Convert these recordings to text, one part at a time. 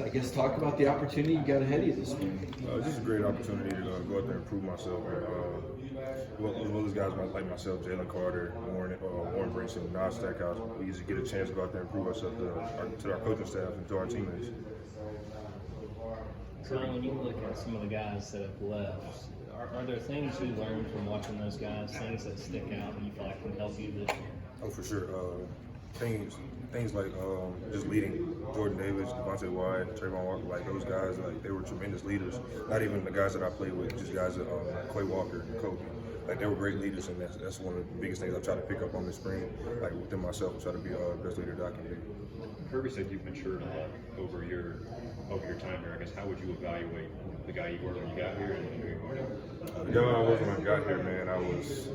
I guess talk about the opportunity you got ahead of you this morning. Just a great opportunity to go out there and prove myself, and as well as guys like myself, Jalen Carter, Warren Brinson, Nas Stackhouse. We usually get a chance to go out there and prove ourselves to our coaching staff and to our teammates. So when you look at some of the guys that have left, are there things you learned from watching those guys, things that stick out that you feel like can help you this year? Oh, for sure. Things like just leading Jordan Davis, Devontae Wyatt, Trayvon Walker, like those guys, like they were tremendous leaders. Not even the guys that I played with, just guys that like Quay Walker and Kobe. Like they were great leaders, and that's one of the biggest things I try to pick up on this spring. Like within myself, try to be the best leader that I can be. Kirby said you've matured a lot over your time here. I guess how would you evaluate the guy you were when you got here and who you are now? The guy I was when I got here, man, I was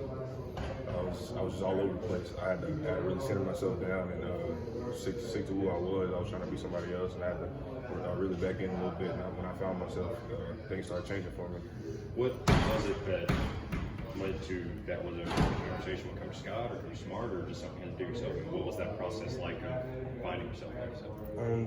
just all over the place. I had to really center myself down and stick to who I was. I was trying to be somebody else, and I had to really back in a little bit. And when I found myself, things started changing for me. What was it that led to that? Was it a conversation with Coach Scott or Coach Smart, or just something you had to do yourself? And what was that process like of finding yourself?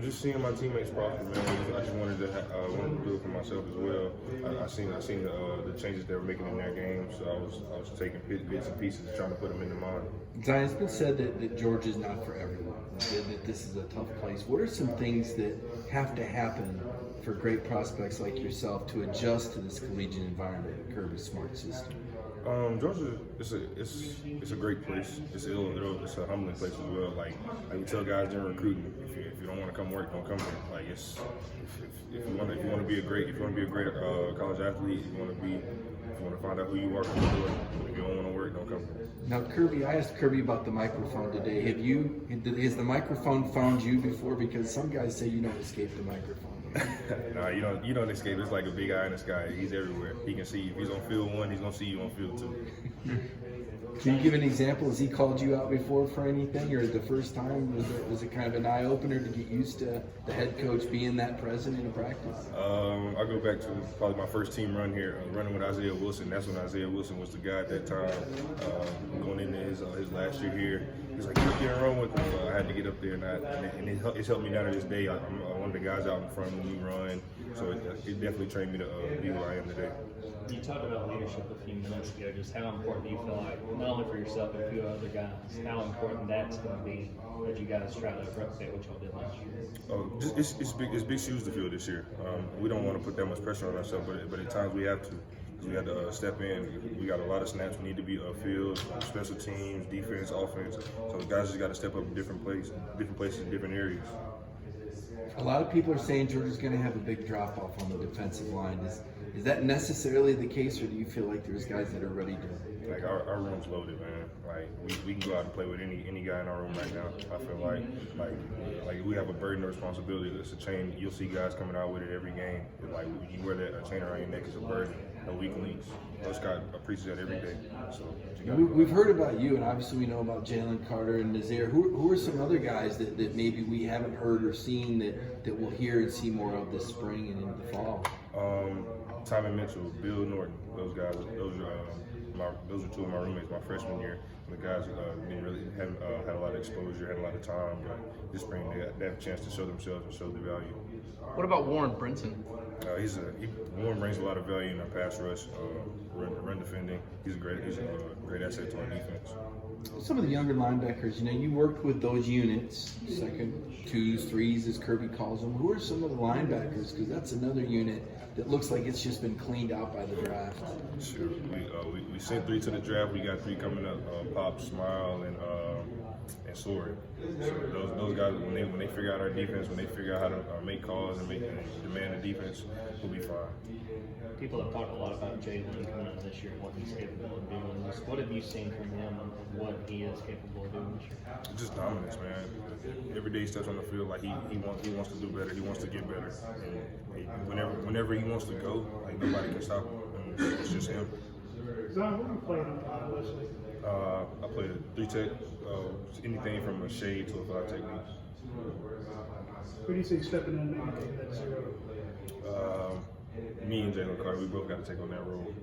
Just seeing my teammates prosper, man. I just wanted to do it for myself as well. I seen the changes they were making in their game, so I was taking bits and pieces and trying to put them into mine. Zion, it's been said that Georgia is not for everyone, that this is a tough place. What are some things that have to happen for great prospects like yourself to adjust to this collegiate environment in Kirby's Smart system? Georgia, it's a great place. It's a humbling place as well. Like we tell guys during recruiting, if you don't want to come work, don't come here. Like if you want to be a great college athlete, if you want to find out who you are from the door. If you don't want to work, don't come here. Now, Kirby, I asked Kirby about the microphone today. Has the microphone found you before? Because some guys say you don't escape the microphone. Nah, you don't escape. It's like a big eye in the sky. He's everywhere. He can see you. If he's on field one, he's gonna see you on field two. Can you give an example? Has he called you out before for anything, or the first time was it kind of an eye opener to get used to the head coach being that present in a practice? I go back to probably my first team run here, running with Isaiah Wilson. That's when Isaiah Wilson was the guy at that time. Going into his last year here, he's like, "Get up there and run with me." So I had to get up there, and it's helped me down to this day. I'm one of the guys out in front when we run, so it definitely trained me to be who I am today. You talked about leadership a few minutes ago. Just how important do you feel like, not only for yourself but a few other guys, how important that's going to be as you guys try to replicate what y'all did last year? It's big shoes to fill this year. We don't want to put that much pressure on ourselves, but at times we have to. We had to step in. We got a lot of snaps. We need to be field, special teams, defense, offense. So the guys just got to step up in different places, in different areas. A lot of people are saying Georgia's going to have a big drop off on the defensive line. Is that necessarily the case, or do you feel like there's guys that are ready to? Like our room's loaded, man. Like we can go out and play with any guy in our room right now. I feel like we have a burden of responsibility. It's a chain. You'll see guys coming out with it every game. Like you wear that chain around your neck is a burden. No weak links. Coach Scott preaches that every day. So we've heard about you, and obviously we know about Jalen Carter and Nazir. Who are some other guys that maybe we haven't heard or seen that we'll hear and see more of this spring and into the fall? Tommy Mitchell, Bill Norton, those guys. Those are two of my roommates my freshman year. The guys hadn't had a lot of exposure, had a lot of time, but this spring they have a chance to show themselves and show the value. What about Warren Brinson? Warren brings a lot of value in our pass rush, run defending. He's a great asset to our defense. Some of the younger linebackers, you worked with those units, second, twos, threes, as Kirby calls them. Who are some of the linebackers? Because that's another unit that looks like it's just been cleaned out by the draft. Sure. We sent 3 to the draft. We got 3 coming up: Pop, Smile, and Sword. So those guys, when they figure out our defense, when they figure out how to make calls and demand the defense, we'll be fine. People have talked a lot about Jalen coming out this year and what he's capable of doing. What have you seen from him and what he is capable of doing this year? Just dominance, man. Every day he steps on the field like he wants to do better. He wants to get better. And whenever he wants to go, like nobody can stop him. And it's just him. Zion, what do you play in I played a 3-tech, anything from a shade to a 5 technique. Who do you see stepping in and taking that 0? Me and Jalen Carter, we both got to take on that role.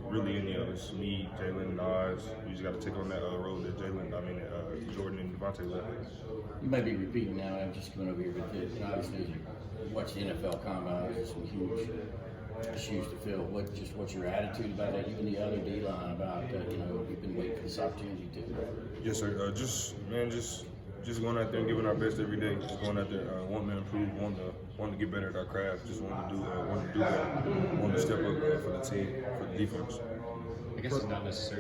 really any of us, me, Jalen, Nas, we just got to take on that role that Jordan and Devontae left. You may be repeating now, I'm just coming over here, but obviously, you watch the NFL Combine, there's some huge shoes to fill. What's your attitude about that? You and the other D-line about, we've been waiting for this opportunity to. Yes, sir. Just going out there and giving our best every day. Just going out there, wanting to improve, wanting to get better at our craft. Just wanting to do better, wanting to step up for the team, for the defense. I guess it's not necessarily